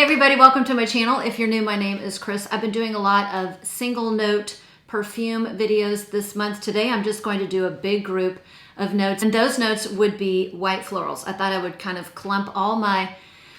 everybody, welcome to my channel. If you're new, my name is Chris. I've been doing a lot of single note perfume videos this month. Today I'm just going to do a big group of notes, and those notes would be white florals. I thought I would kind of clump all my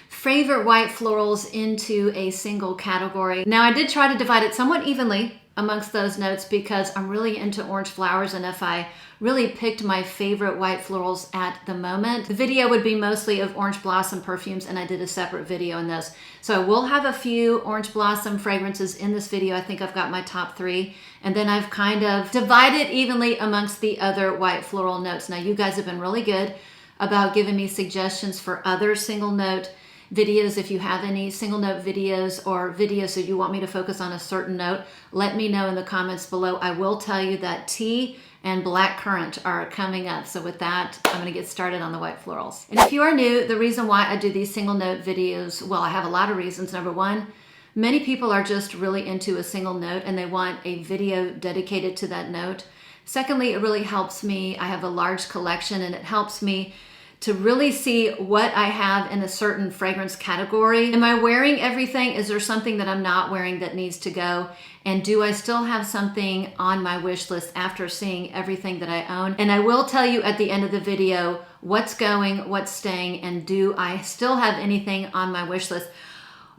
favorite white florals into a single category. Now I did try to divide it somewhat evenly amongst those notes because I'm really into orange flowers, and if I really picked my favorite white florals at the moment, the video would be mostly of orange blossom perfumes, and I did a separate video on those. So I will have a few orange blossom fragrances in this video. I think I've got my top 3, and then I've kind of divided evenly amongst the other white floral notes. Now you guys have been really good about giving me suggestions for other single note videos. If you have any single note videos or videos that you want me to focus on a certain note, let me know in the comments below. I will tell you that tea and blackcurrant are coming up. So with that, I'm gonna get started on the white florals. And if you are new, the reason why I do these single note videos, well, I have a lot of reasons. Number one, many people are just really into a single note and they want a video dedicated to that note. Secondly, it really helps me. I have a large collection and it helps me to really see what I have in a certain fragrance category. Am I wearing everything? Is there something that I'm not wearing that needs to go? And do I still have something on my wish list after seeing everything that I own? And I will tell you at the end of the video what's going, what's staying, and do I still have anything on my wish list?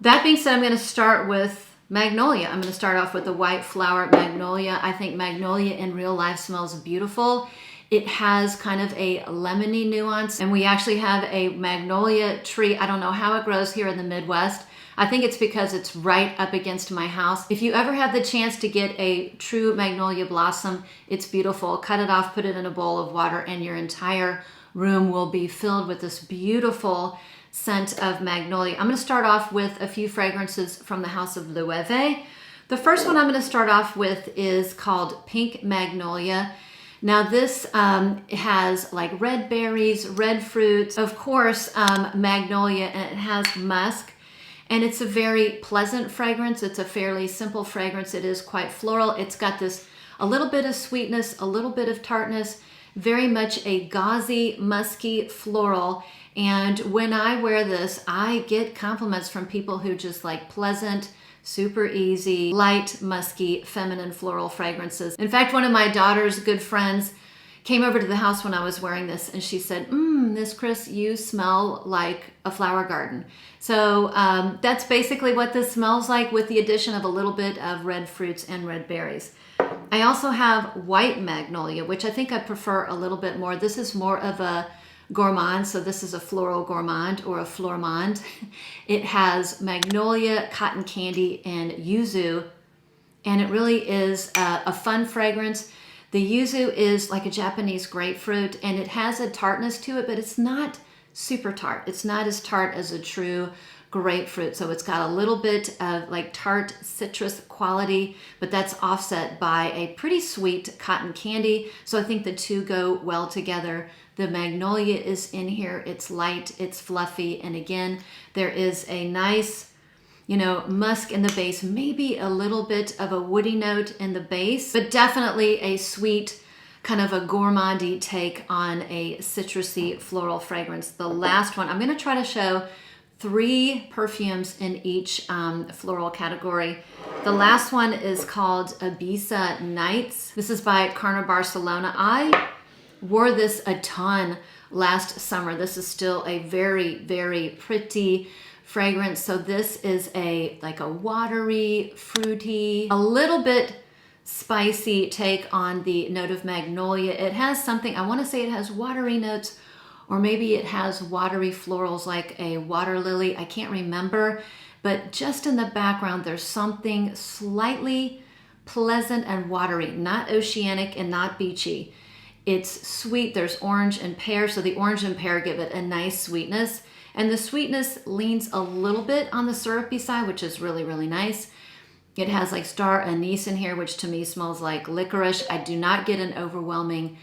That being said, I'm gonna start with Magnolia. I'm gonna start off with the white flower Magnolia. I think Magnolia in real life smells beautiful. It has kind of a lemony nuance, and we actually have a magnolia tree. I don't know how it grows here in the Midwest. I think it's because it's right up against my house. If you ever have the chance to get a true magnolia blossom, it's beautiful. Cut it off, put it in a bowl of water, and your entire room will be filled with this beautiful scent of magnolia. I'm gonna start off with a few fragrances from the house of Loewe. The first one I'm gonna start off with is called Pink Magnolia. Now this has like red berries, red fruits, of course, magnolia, and it has musk. And it's a very pleasant fragrance. It's a fairly simple fragrance. It is quite floral. It's got this, a little bit of sweetness, a little bit of tartness, very much a gauzy, musky floral. And when I wear this, I get compliments from people who just like pleasant, super easy, light, musky, feminine floral fragrances. In fact, one of my daughter's good friends came over to the house when I was wearing this, and she said, Miss Chris, you smell like a flower garden. So that's basically what this smells like, with the addition of a little bit of red fruits and red berries. I also have White Magnolia, which I think I prefer a little bit more. This is more of a gourmand, so this is a floral gourmand or a flormand. It has magnolia, cotton candy, and yuzu, and it really is a fun fragrance. The yuzu is like a Japanese grapefruit, and it has a tartness to it, but it's not super tart. It's not as tart as a true grapefruit, so it's got a little bit of like tart citrus quality, but that's offset by a pretty sweet cotton candy, so I think the two go well together. The magnolia is in here, it's light, it's fluffy, and again, there is a nice, musk in the base, maybe a little bit of a woody note in the base, but definitely a sweet, kind of a gourmandy take on a citrusy floral fragrance. The last one, I'm gonna try to show 3 perfumes in each floral category. The last one is called Ibiza Nights. This is by Carner Barcelona. I wore this a ton last summer. This is still a very, very pretty fragrance. So this is like a watery, fruity, a little bit spicy take on the note of magnolia. It has something, I want to say it has watery notes, or maybe it has watery florals like a water lily. I can't remember, but just in the background, there's something slightly pleasant and watery, not oceanic and not beachy. It's sweet. There's orange and pear, so the orange and pear give it a nice sweetness, and the sweetness leans a little bit on the syrupy side, which is really, really nice. It has like star anise in here, which to me smells like licorice. I do not get an overwhelming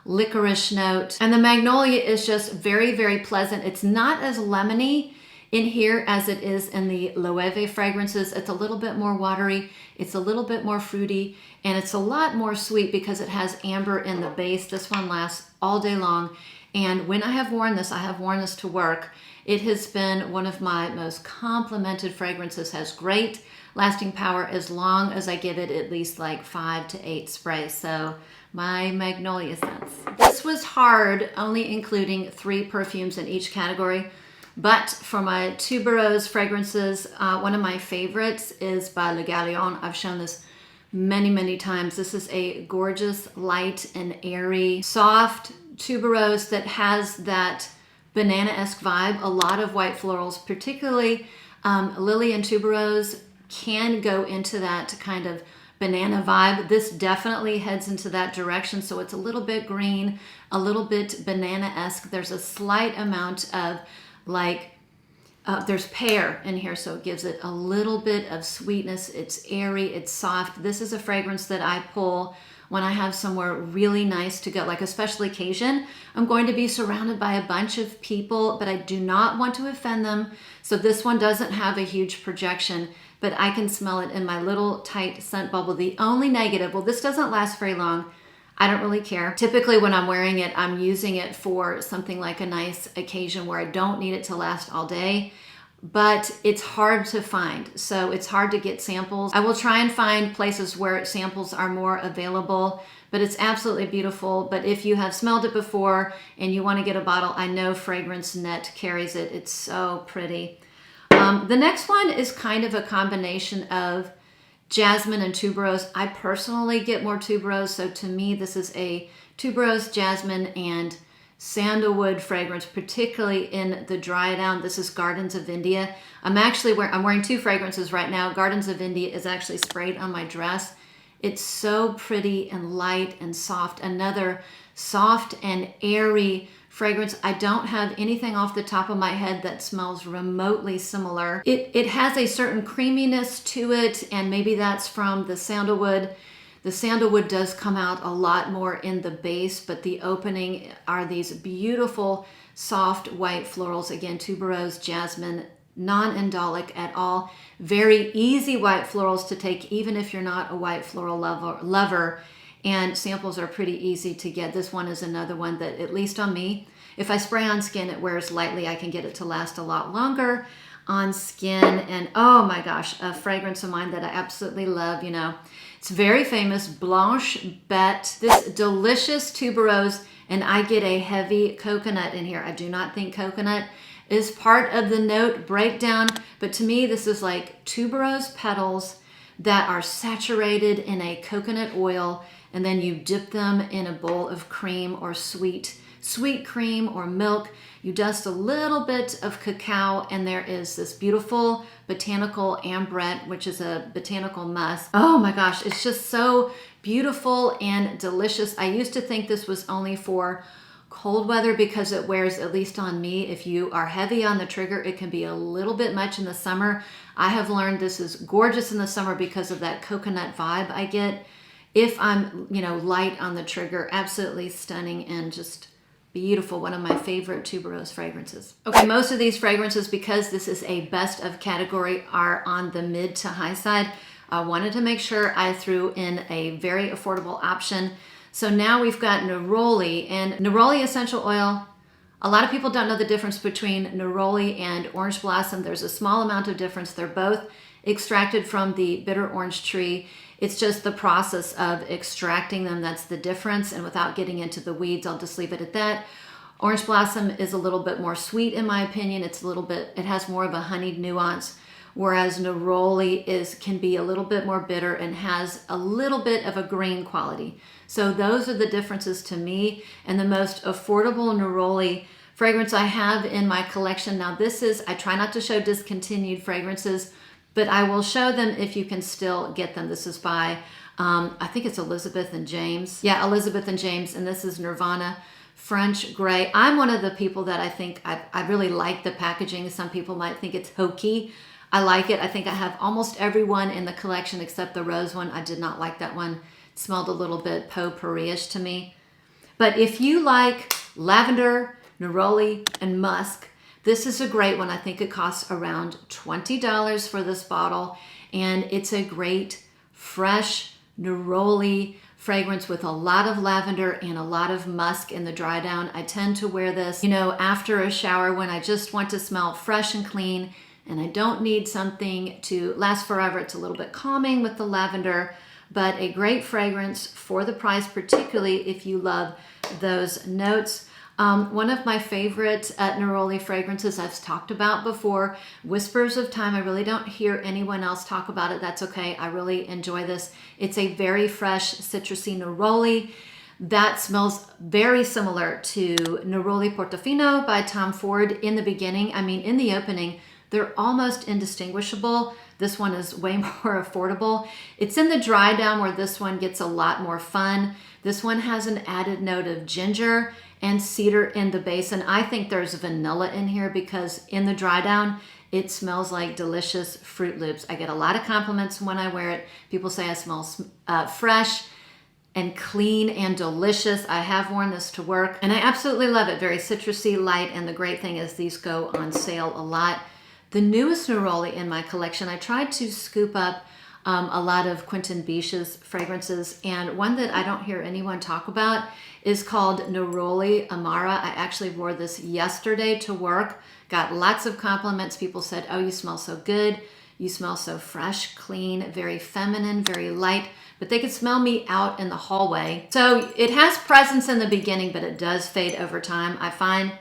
licorice note, and the magnolia is just very, very pleasant. It's not as lemony in here as it is in the Loewe fragrances. It's a little bit more watery, it's a little bit more fruity, and it's a lot more sweet because it has amber in the base. This one lasts all day long, And when I have worn this to work. It has been one of my most complimented fragrances, has great lasting power as long as I give it at least like 5 to 8 sprays. So my Magnolia scents. This was hard, only including 3 perfumes in each category. But for my tuberose fragrances, one of my favorites is by Le Galion. I've shown this many, many times. This is a gorgeous, light and airy, soft tuberose that has that banana-esque vibe. A lot of white florals, particularly lily and tuberose, can go into that kind of banana vibe. This definitely heads into that direction. So it's a little bit green, a little bit banana-esque. There's a slight amount of there's pear in here, so it gives it a little bit of sweetness. It's airy, it's soft. This is a fragrance that I pull when I have somewhere really nice to go, like a special occasion. I'm going to be surrounded by a bunch of people, but I do not want to offend them. So this one doesn't have a huge projection, but I can smell it in my little tight scent bubble. The only negative, well, this doesn't last very long. I don't really care. Typically when I'm wearing it, I'm using it for something like a nice occasion where I don't need it to last all day, but it's hard to find. So it's hard to get samples. I will try and find places where samples are more available, but it's absolutely beautiful. But if you have smelled it before and you want to get a bottle, I know Fragrance Net carries it. It's so pretty. The next one is kind of a combination of jasmine and tuberose. I personally get more tuberose, so to me this is a tuberose, jasmine, and sandalwood fragrance, particularly in the dry down. This is Gardens of India. I'm wearing 2 fragrances right now. Gardens of India is actually sprayed on my dress. It's so pretty and light and soft. Another soft and airy fragrance. I don't have anything off the top of my head that smells remotely similar. It has a certain creaminess to it, and maybe that's from the sandalwood. The sandalwood does come out a lot more in the base, but the opening are these beautiful, soft white florals. Again, tuberose, jasmine, non-indolic at all. Very easy white florals to take, even if you're not a white floral lover. And samples are pretty easy to get. This one is another one that, at least on me, if I spray on skin, it wears lightly. I can get it to last a lot longer on skin. And oh my gosh, a fragrance of mine that I absolutely love, you know. It's very famous, Blanche Bête. This delicious tuberose, and I get a heavy coconut in here. I do not think coconut is part of the note breakdown, but to me, this is like tuberose petals that are saturated in a coconut oil, and then you dip them in a bowl of cream or sweet cream or milk. You dust a little bit of cacao, and there is this beautiful botanical ambrette, which is a botanical musk. Oh my gosh, it's just so beautiful and delicious. I used to think this was only for cold weather because it wears, at least on me, if you are heavy on the trigger, it can be a little bit much in the summer. I have learned this is gorgeous in the summer because of that coconut vibe I get. If I'm, light on the trigger, absolutely stunning and just beautiful. One of my favorite tuberose fragrances. Okay, most of these fragrances, because this is a best of category, are on the mid to high side. I wanted to make sure I threw in a very affordable option. So now we've got Neroli, and Neroli essential oil. A lot of people don't know the difference between Neroli and orange blossom. There's a small amount of difference. They're both extracted from the bitter orange tree. It's just the process of extracting them that's the difference. And without getting into the weeds, I'll just leave it at that. Orange blossom is a little bit more sweet in my opinion. It has more of a honeyed nuance, whereas Neroli can be a little bit more bitter and has a little bit of a green quality. So those are the differences to me. And the most affordable Neroli fragrance I have in my collection. Now I try not to show discontinued fragrances, but I will show them if you can still get them. This is by, I think it's Elizabeth and James. Yeah, Elizabeth and James, and this is Nirvana French Gray. I'm one of the people that I think I really like the packaging. Some people might think it's hokey. I like it. I think I have almost every one in the collection except the rose one. I did not like that one. It smelled a little bit potpourri-ish to me. But if you like lavender, neroli, and musk, this is a great one. I think it costs around $20 for this bottle, and it's a great fresh neroli fragrance with a lot of lavender and a lot of musk in the dry down. I tend to wear this, you know, after a shower when I just want to smell fresh and clean and I don't need something to last forever. It's a little bit calming with the lavender, but a great fragrance for the price, particularly if you love those notes. One of my favorite Neroli fragrances I've talked about before, Whispers of Time. I really don't hear anyone else talk about it. That's okay. I really enjoy this. It's a very fresh citrusy Neroli that smells very similar to Neroli Portofino by Tom Ford in the beginning. I mean, in the opening, they're almost indistinguishable. This one is way more affordable. It's in the dry down where this one gets a lot more fun. This one has an added note of ginger and cedar in the base. And I think there's vanilla in here because in the dry down, it smells like delicious Fruit Loops. I get a lot of compliments when I wear it. People say I smell fresh and clean and delicious. I have worn this to work and I absolutely love it. Very citrusy, light, and the great thing is these go on sale a lot. The newest Neroli in my collection, I tried to scoop up a lot of Quentin Biche's fragrances, and one that I don't hear anyone talk about is called Neroli Amara. I actually wore this yesterday to work. Got lots of compliments. People said, oh, you smell so good. You smell so fresh, clean, very feminine, very light, but they could smell me out in the hallway. So it has presence in the beginning, but it does fade over time. I find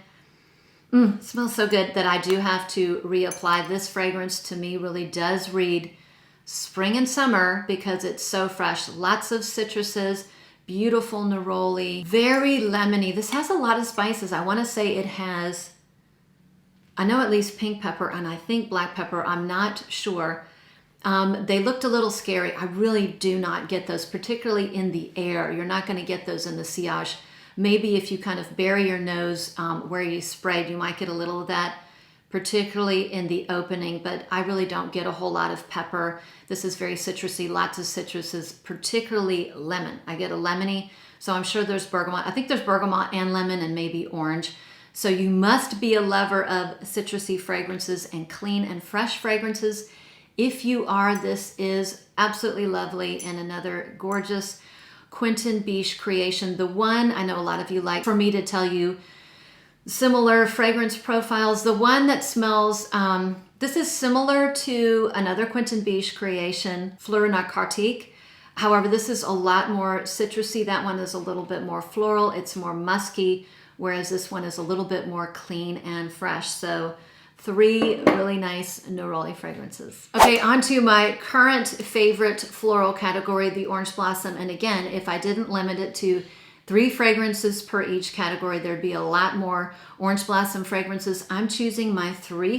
it smells so good that I do have to reapply. This fragrance to me really does read spring and summer because it's so fresh. Lots of citruses, beautiful neroli, very lemony. This has a lot of spices. I want to say it has, I know at least pink pepper and I think black pepper. I'm not sure. They looked a little scary. I really do not get those, particularly in the air. You're not going to get those in the sillage. Maybe if you kind of bury your nose where you sprayed, you might get a little of that, particularly in the opening, but I really don't get a whole lot of pepper. This is very citrusy, lots of citruses, particularly lemon. I get a lemony, so I'm sure there's bergamot. I think there's bergamot and lemon and maybe orange. So you must be a lover of citrusy fragrances and clean and fresh fragrances. If you are, this is absolutely lovely and another gorgeous Quentin Biche creation. The one I know a lot of you like for me to tell you similar fragrance profiles. The one that smells, this is similar to another Quentin Biche creation, Fleur Narcotique. However, this is a lot more citrusy. That one is a little bit more floral. It's more musky, whereas this one is a little bit more clean and fresh. So 3 really nice Neroli fragrances. Okay, on to my current favorite floral category, the Orange Blossom. And again, if I didn't limit it to 3 fragrances per each category, there'd be a lot more Orange Blossom fragrances. I'm choosing my 3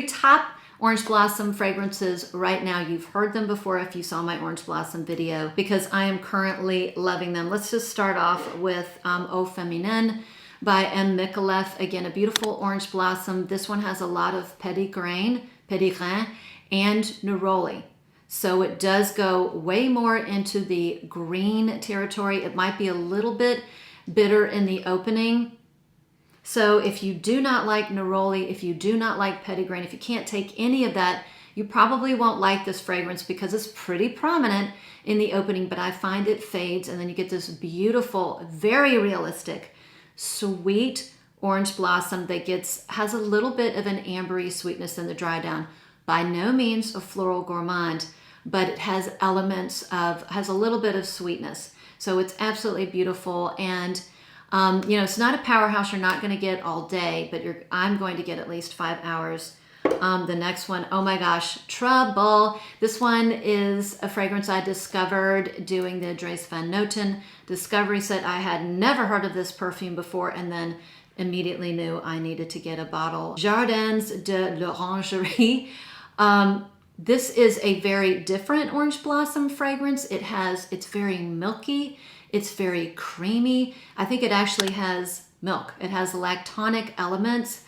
top Orange Blossom fragrances right now. You've heard them before if you saw my Orange Blossom video because I am currently loving them. Let's just start off with Au Fèminin by M. Micallef. Again, a beautiful Orange Blossom. This one has a lot of petit grain, and neroli. So it does go way more into the green territory. It might be a little bit bitter in the opening. So if you do not like neroli, if you do not like petit grain, if you can't take any of that, you probably won't like this fragrance because it's pretty prominent in the opening, but I find it fades and then you get this beautiful, very realistic, sweet Orange Blossom that has a little bit of an ambery sweetness in the dry down. By no means a floral gourmand, but it has has a little bit of sweetness. So it's absolutely beautiful. And, it's not a powerhouse you're not going to get all day, but I'm going to get at least 5 hours. The next one, oh my gosh, Trouble. This one is a fragrance I discovered doing the Dries Van Noten discovery set. I had never heard of this perfume before and then immediately knew I needed to get a bottle. Jardins de l'Orangerie. This is a very different Orange Blossom fragrance. It's very milky. It's very creamy. I think it actually has milk. It has lactonic elements,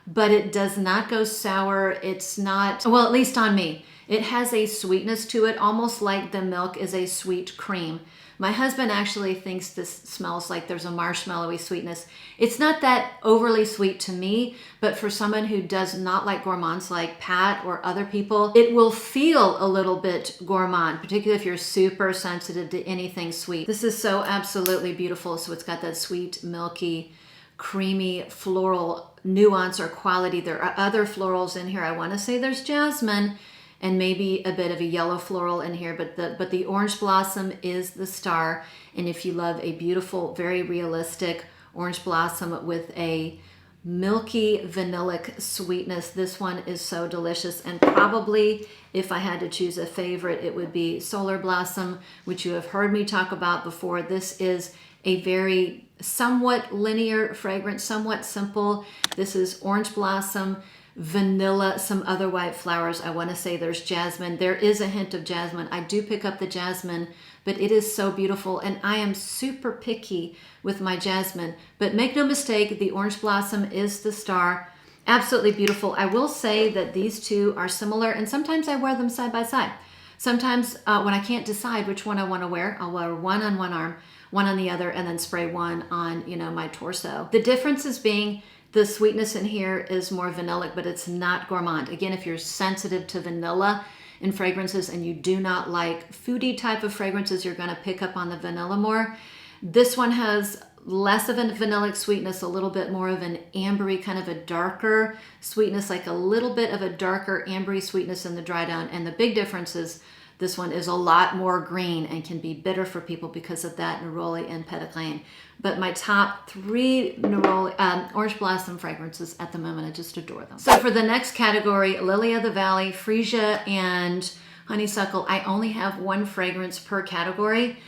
but it does not go sour. It's not, well, at least on me. It has a sweetness to it, almost like the milk is a sweet cream. My husband actually thinks this smells like there's a marshmallowy sweetness. It's not that overly sweet to me, but for someone who does not like gourmands like Pat or other people, it will feel a little bit gourmand, particularly if you're super sensitive to anything sweet. This is so absolutely beautiful. So it's got that sweet, milky, creamy floral nuance or quality. There are other florals in here. I want to say there's jasmine and maybe a bit of a yellow floral in here, but the orange blossom is the star. And if you love a beautiful, very realistic orange blossom with a milky vanillic sweetness, this one is so delicious. And probably if I had to choose a favorite, it would be Solar Blossom, which you have heard me talk about before. This is a very somewhat linear fragrance, somewhat simple. This is orange blossom, vanilla, some other white flowers. I want to say there's jasmine. There is a hint of jasmine. I do pick up the jasmine, but it is so beautiful. And I am super picky with my jasmine. But make no mistake, the orange blossom is the star. Absolutely beautiful. I will say that these two are similar, and sometimes I wear them side by side. Sometimes when I can't decide which one I want to wear, I'll wear one on one arm, one on the other, and then spray one on, my torso. The difference is being the sweetness in here is more vanillic, but it's not gourmand. Again, if you're sensitive to vanilla in fragrances and you do not like foodie type of fragrances, you're going to pick up on the vanilla more. This one has less of a vanillic sweetness, a little bit more of an ambery, kind of a darker sweetness, like a little bit of a darker ambery sweetness in the dry down. And the big difference is this one is a lot more green and can be bitter for people because of that Neroli and Petit. But my top three Neroli, orange blossom fragrances at the moment, I just adore them. So for the next category, Lily of the Valley, Freesia, and Honeysuckle, I only have one fragrance per category.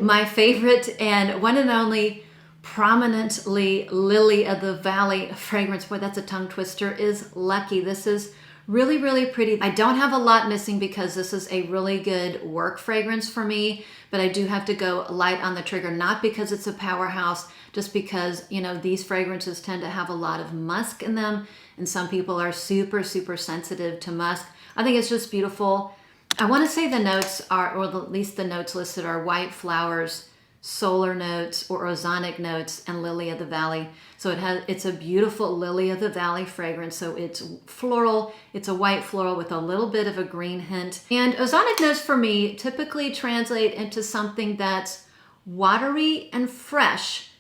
My favorite and one and only prominently Lily of the Valley fragrance, boy, that's a tongue twister, is Lucky. This is really, really pretty. I don't have a lot missing because this is a really good work fragrance for me, but I do have to go light on the trigger, not because it's a powerhouse, just because, these fragrances tend to have a lot of musk in them, and some people are super, super sensitive to musk. I think it's just beautiful. I want to say the notes are, or at least the notes listed are white flowers, solar notes or ozonic notes, and Lily of the Valley. So it's a beautiful Lily of the Valley fragrance. So it's floral, it's a white floral with a little bit of a green hint. And ozonic notes for me typically translate into something that's watery and fresh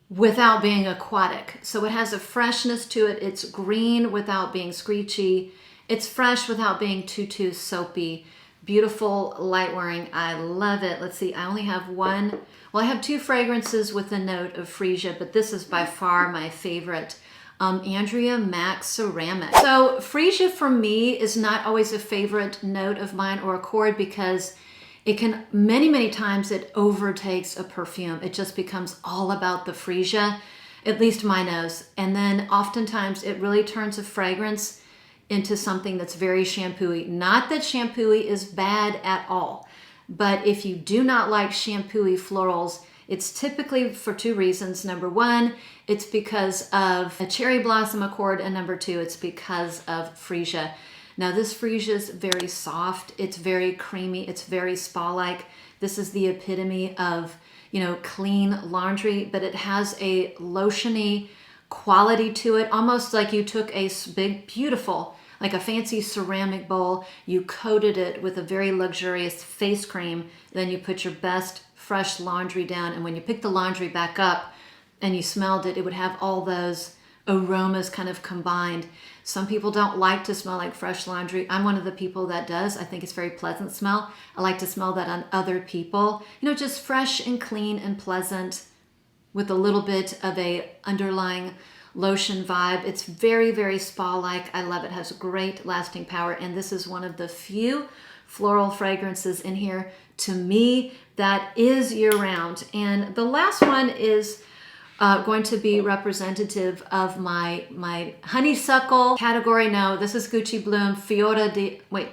without being aquatic. So it has a freshness to it. It's green without being screechy. It's fresh without being too soapy. Beautiful light wearing. I love it. Let's see. I only have one. Well, I have two fragrances with a note of Freesia, but this is by far my favorite. Andrea Mac Ceramic. So Freesia for me is not always a favorite note of mine or accord because it can many times it overtakes a perfume. It just becomes all about the Freesia, at least my nose. And then oftentimes it really turns a fragrance into something that's very shampoo-y. Not that shampoo-y is bad at all, but if you do not like shampoo-y florals, it's typically for two reasons. Number one, it's because of a cherry blossom accord, and number two, it's because of Freesia. Now this Freesia is very soft, it's very creamy, it's very spa-like. This is the epitome of, clean laundry, but it has a lotiony quality to it, almost like you took a big, beautiful, like a fancy ceramic bowl, you coated it with a very luxurious face cream, then you put your best fresh laundry down, and when you pick the laundry back up and you smelled it, it would have all those aromas kind of combined. Some people don't like to smell like fresh laundry. I'm one of the people that does. I think it's very pleasant smell. I like to smell that on other people. Just fresh and clean and pleasant with a little bit of a underlying lotion vibe. It's very, very spa-like. I love it. It has great lasting power. And this is one of the few floral fragrances in here, to me, that is year-round. And the last one is going to be representative of my honeysuckle category. No, this is Gucci Bloom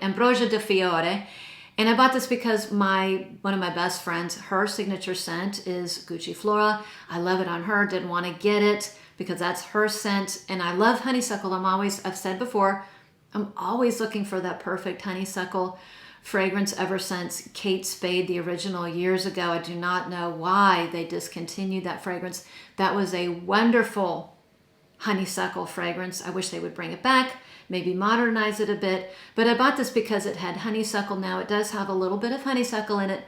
Ambrosia di Fiore. And I bought this because one of my best friends, her signature scent is Gucci Flora. I love it on her. Didn't want to get it because that's her scent. And I love honeysuckle. I've said before, I'm always looking for that perfect honeysuckle fragrance ever since Kate Spade, the original, years ago. I do not know why they discontinued that fragrance. That was a wonderful honeysuckle fragrance. I wish they would bring it back, maybe modernize it a bit. But I bought this because it had honeysuckle. Now it does have a little bit of honeysuckle in it,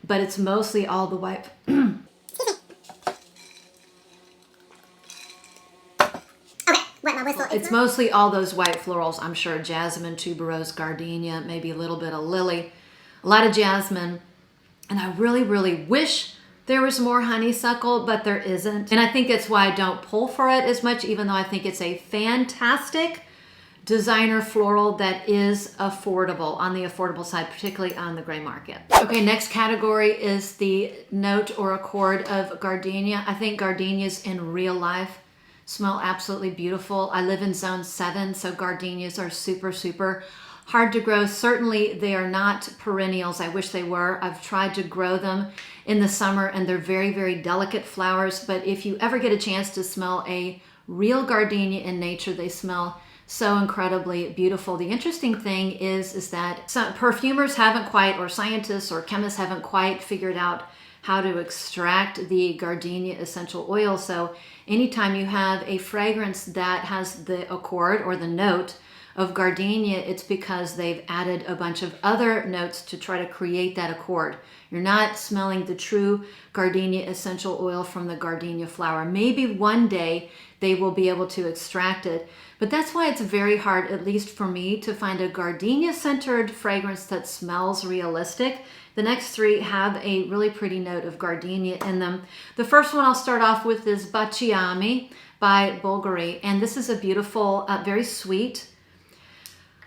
but it's mostly all the white. It's mostly all those white florals, I'm sure. Jasmine, tuberose, gardenia, maybe a little bit of lily, a lot of jasmine. And I really, really wish there was more honeysuckle, but there isn't. And I think that's why I don't pull for it as much, even though I think it's a fantastic designer floral that is affordable, on the affordable side, particularly on the gray market. Okay, next category is the note or accord of gardenia. I think gardenias in real life smell absolutely beautiful. I live in zone 7, so gardenias are super, super hard to grow. Certainly they are not perennials. I wish they were. I've tried to grow them in the summer and they're very, very delicate flowers. But if you ever get a chance to smell a real gardenia in nature, they smell so incredibly beautiful. The interesting thing is that some perfumers haven't quite, or scientists or chemists haven't quite figured out how to extract the gardenia essential oil. So anytime you have a fragrance that has the accord or the note of gardenia, it's because they've added a bunch of other notes to try to create that accord. You're not smelling the true gardenia essential oil from the gardenia flower. Maybe one day they will be able to extract it, but that's why it's very hard, at least for me, to find a gardenia-centered fragrance that smells realistic. The next 3 have a really pretty note of gardenia in them. The first one I'll start off with is Baciami by Bulgari, and this is a beautiful, very sweet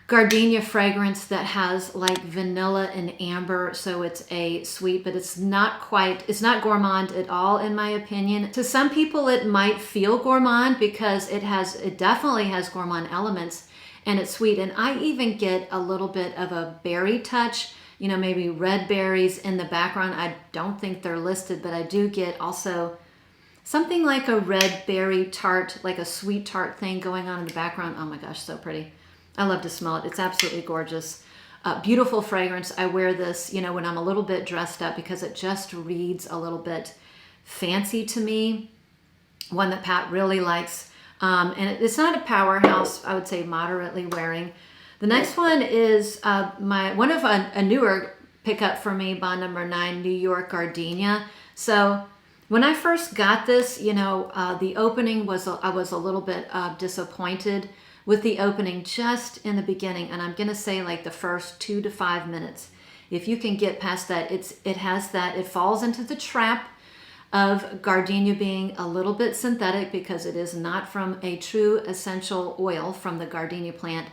gardenia fragrance that has like vanilla and amber, so it's a sweet, but it's not gourmand at all, in my opinion. To some people it might feel gourmand because it definitely has gourmand elements, and it's sweet. And I even get a little bit of a berry touch, you know, maybe red berries in the background. I don't think they're listed, but I do get also something like a red berry tart, like a sweet tart thing going on in the background. Oh my gosh, so pretty. I love to smell it. It's absolutely gorgeous. Beautiful fragrance. I wear this, you know, when I'm a little bit dressed up because it just reads a little bit fancy to me. One that Pat really likes. And it's not a powerhouse, I would say moderately wearing. The next one is a newer pickup for me, bond number 9, New York Gardenia. So when I first got this, you know, the opening was, I was a little bit disappointed with the opening just in the beginning. And I'm going to say like the first 2 to 5 minutes. If you can get past that, it falls into the trap of gardenia being a little bit synthetic because it is not from a true essential oil from the gardenia plant.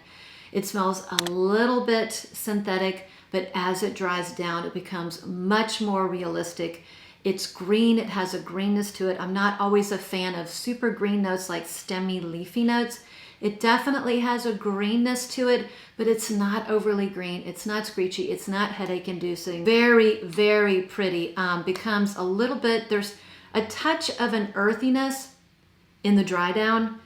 It smells a little bit synthetic, but as it dries down, it becomes much more realistic. It's green, it has a greenness to it. I'm not always a fan of super green notes like stemmy, leafy notes. It definitely has a greenness to it, but it's not overly green. It's not screechy. It's not headache inducing. Very, very pretty. Becomes a little bit, there's a touch of an earthiness in the dry down.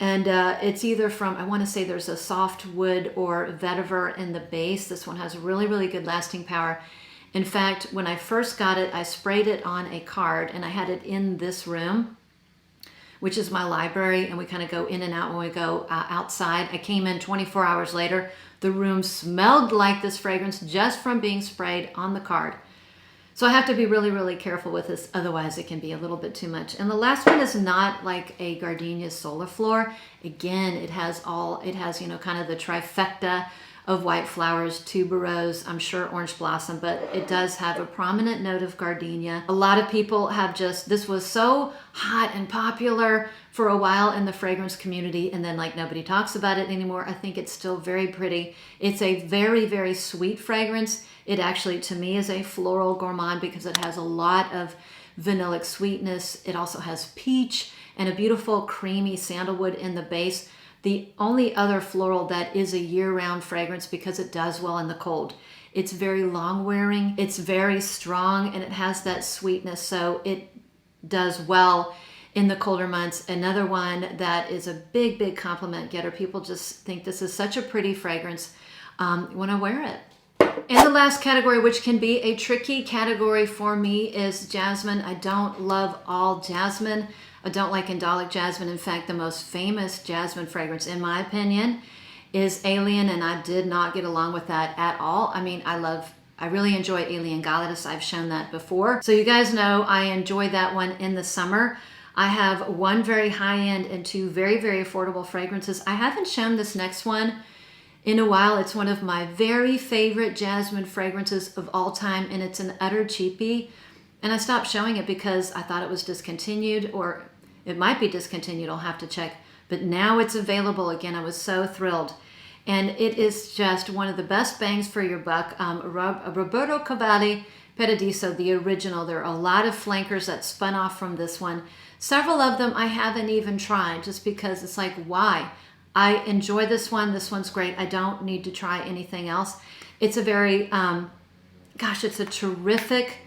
And it's either from, I want to say there's a soft wood or vetiver in the base. This one has really, really good lasting power. In fact, when I first got it, I sprayed it on a card and I had it in this room, which is my library, and we kind of go in and out when we go outside. I came in 24 hours later. The room smelled like this fragrance just from being sprayed on the card. So I have to be really, really careful with this, otherwise it can be a little bit too much. And the last one is not like a gardenia solar floor. Again, it has, you know, kind of the trifecta of white flowers, tuberose, I'm sure orange blossom, but it does have a prominent note of gardenia. A lot of people have this was so hot and popular for a while in the fragrance community, and then like nobody talks about it anymore. I think it's still very pretty. It's a very, very sweet fragrance. It actually, to me, is a floral gourmand because it has a lot of vanillic sweetness. It also has peach and a beautiful creamy sandalwood in the base. The only other floral that is a year-round fragrance because it does well in the cold. It's very long-wearing, it's very strong, and it has that sweetness, so it does well in the colder months. Another one that is a big, big compliment getter. People just think this is such a pretty fragrance when I wear it. And the last category, which can be a tricky category for me, is jasmine. I don't love all jasmine. I don't like indolic jasmine. In fact, the most famous jasmine fragrance, in my opinion, is Alien, and I did not get along with that at all. I mean, I really enjoy Alien Galatas. I've shown that before. So you guys know I enjoy that one in the summer. I have one very high-end and two very, very affordable fragrances. I haven't shown this next one in a while. It's one of my very favorite jasmine fragrances of all time, and it's an utter cheapie. And I stopped showing it because I thought it was discontinued, or it might be discontinued. I'll have to check. But now it's available again. I was so thrilled. And it is just one of the best bangs for your buck. Roberto Cavalli Paradiso, the original. There are a lot of flankers that spun off from this one. Several of them I haven't even tried, just because it's like, why? I enjoy this one. This one's great. I don't need to try anything else. It's a very, it's a terrific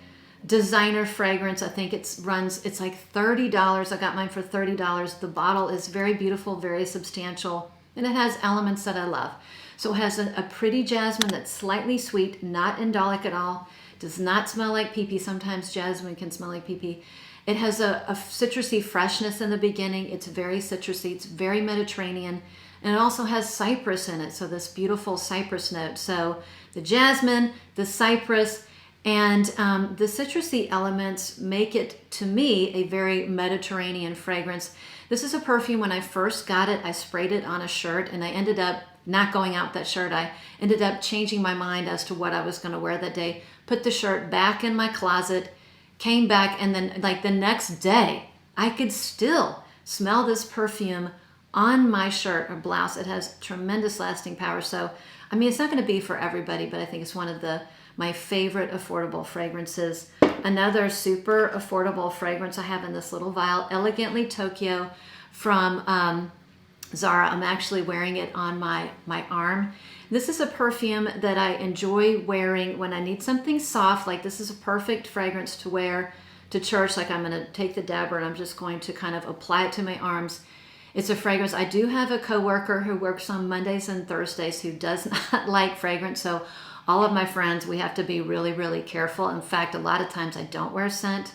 designer fragrance. I think it's like $30. I got mine for $30. The bottle is very beautiful, very substantial, and it has elements that I love. So it has a pretty jasmine that's slightly sweet, not indolic at all, does not smell like pee-pee. Sometimes jasmine can smell like pee-pee. It has a citrusy freshness in the beginning. It's very citrusy. It's very Mediterranean. And it also has cypress in it, so this beautiful cypress note. So the jasmine, the cypress, and the citrusy elements make it, to me, a very Mediterranean fragrance. This is a perfume. When I first got it, I sprayed it on a shirt, and I ended up not going out with that shirt. I ended up changing my mind as to what I was going to wear that day, put the shirt back in my closet, came back, and then like the next day, I could still smell this perfume on my shirt or blouse. It has tremendous lasting power. So, I mean, it's not going to be for everybody, but I think it's one of my favorite affordable fragrances. Another super affordable fragrance I have in this little vial, Elegantly Tokyo from Zara. I'm actually wearing it on my arm. This is a perfume that I enjoy wearing when I need something soft. Like, this is a perfect fragrance to wear to church. Like, I'm going to take the dabber and I'm just going to kind of apply it to my arms. It's a fragrance. I do have a coworker who works on Mondays and Thursdays who does not like fragrance. So all of my friends, we have to be really, really careful. In fact, a lot of times I don't wear scent,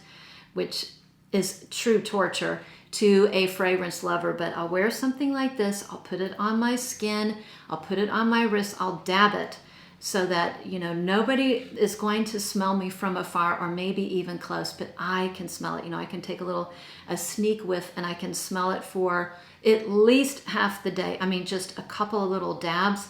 which is true torture to a fragrance lover, but I'll wear something like this. I'll put it on my skin. I'll put it on my wrist. I'll dab it so that, you know, nobody is going to smell me from afar or maybe even close, but I can smell it. You know, I can take a sneak whiff and I can smell it for at least half the day. I mean, just a couple of little dabs.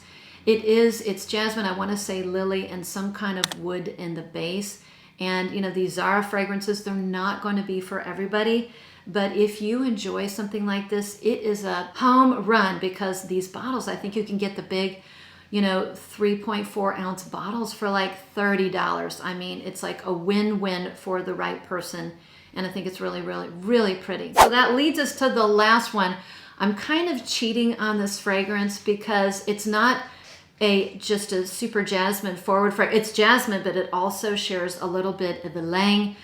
It's jasmine, I want to say lily, and some kind of wood in the base. And, you know, these Zara fragrances, they're not going to be for everybody. But if you enjoy something like this, it is a home run, because these bottles, I think you can get the big, you know, 3.4 ounce bottles for like $30. I mean, it's like a win-win for the right person. And I think it's really, really, really pretty. So that leads us to the last one. I'm kind of cheating on this fragrance because it's not just a super jasmine forward fragrance. It's jasmine, but it also shares a little bit of ylang.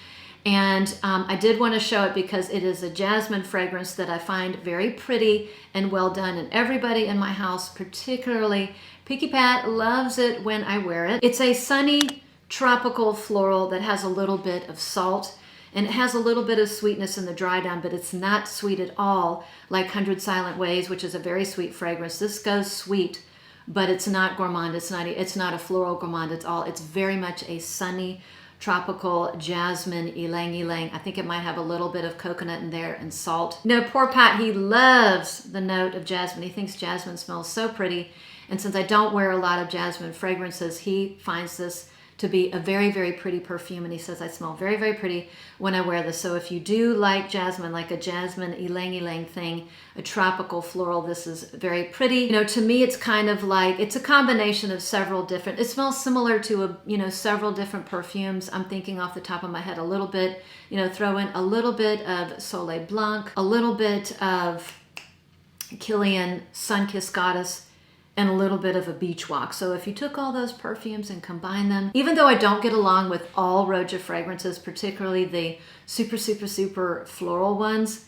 And I did want to show it because it is a jasmine fragrance that I find very pretty and well done. And everybody in my house, particularly Picky Pat, loves it when I wear it. It's a sunny tropical floral that has a little bit of salt, and it has a little bit of sweetness in the dry down, but it's not sweet at all like 100 Silent Ways, which is a very sweet fragrance. This goes sweet, but it's not gourmand. It's not a floral gourmand at all. It's very much a sunny tropical jasmine ylang. I think it might have a little bit of coconut in there and salt. No, poor Pat, he loves the note of jasmine. He thinks jasmine smells so pretty. And since I don't wear a lot of jasmine fragrances, he finds this to be a very, very pretty perfume. And he says I smell very, very pretty when I wear this. So if you do like jasmine, like a jasmine ylang thing, a tropical floral, this is very pretty. You know, to me, it's kind of like, it's a combination of several different, it smells similar to several different perfumes. I'm thinking off the top of my head a little bit, you know, throw in a little bit of Soleil Blanc, a little bit of Kilian Sun-Kissed Goddess, and a little bit of a beach walk. So if you took all those perfumes and combined them, even though I don't get along with all Roja fragrances, particularly the super, super, super floral ones,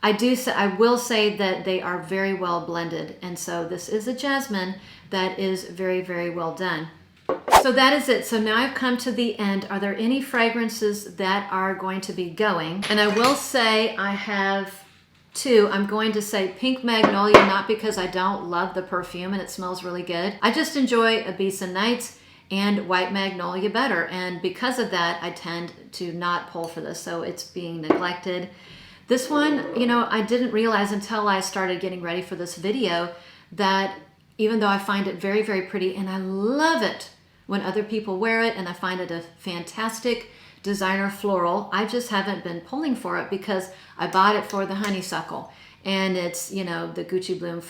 I will say that they are very well blended. And so this is a jasmine that is very, very well done. So that is it. So now I've come to the end. Are there any fragrances that are going to be going? And I will say I have two. I'm going to say Pink Magnolia, not because I don't love the perfume and it smells really good. I just enjoy Ibiza Nights and White Magnolia better. And because of that, I tend to not pull for this. So it's being neglected. This one, you know, I didn't realize until I started getting ready for this video that even though I find it very, very pretty and I love it when other people wear it and I find it a fantastic designer floral, I just haven't been pulling for it because I bought it for the honeysuckle. And it's, you know, the Gucci Bloom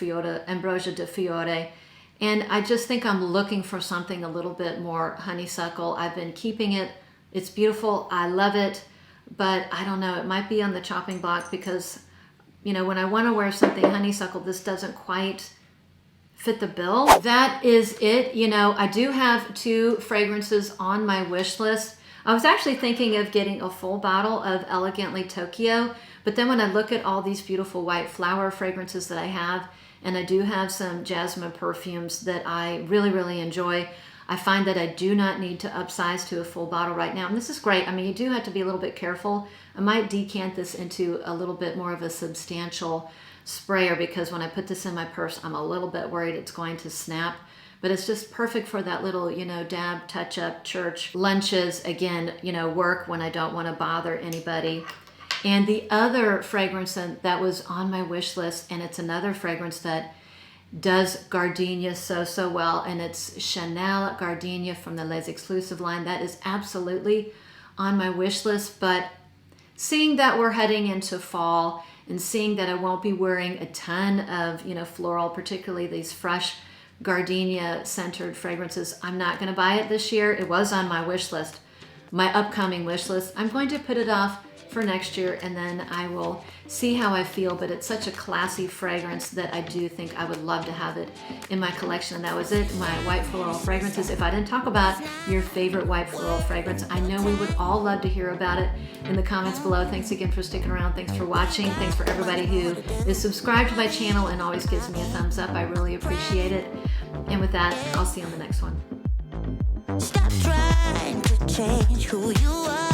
Ambrosia di Fiore. And I just think I'm looking for something a little bit more honeysuckle. I've been keeping it. It's beautiful. I love it. But I don't know, it might be on the chopping block because, you know, when I want to wear something honeysuckle, this doesn't quite fit the bill. That is it. You know, I do have two fragrances on my wish list. I was actually thinking of getting a full bottle of Elegantly Tokyo, but then when I look at all these beautiful white flower fragrances that I have, and I do have some jasmine perfumes that I really, really enjoy, I find that I do not need to upsize to a full bottle right now. And this is great. I mean, you do have to be a little bit careful. I might decant this into a little bit more of a substantial sprayer because when I put this in my purse, I'm a little bit worried it's going to snap. But it's just perfect for that little, you know, dab, touch up, church, lunches, again, you know, work when I don't want to bother anybody. And the other fragrance that was on my wish list, and it's another fragrance that does Gardenia so well, and it's Chanel Gardenia from the Les Exclusive line. That is absolutely on my wish list, but seeing that we're heading into fall and seeing that I won't be wearing a ton of, you know, floral, particularly these fresh Gardenia centered fragrances, I'm not going to buy it this year. It was on my wish list, my upcoming wish list. I'm going to put it off for next year and then I will see how I feel, but it's such a classy fragrance that I do think I would love to have it in my collection. And that was it, my white floral fragrances. If I didn't talk about your favorite white floral fragrance, I know we would all love to hear about it in the comments below. Thanks again for sticking around. Thanks for watching. Thanks for everybody who is subscribed to my channel and always gives me a thumbs up. I really appreciate it. And with that, I'll see you on the next one. Stop trying to change who you are.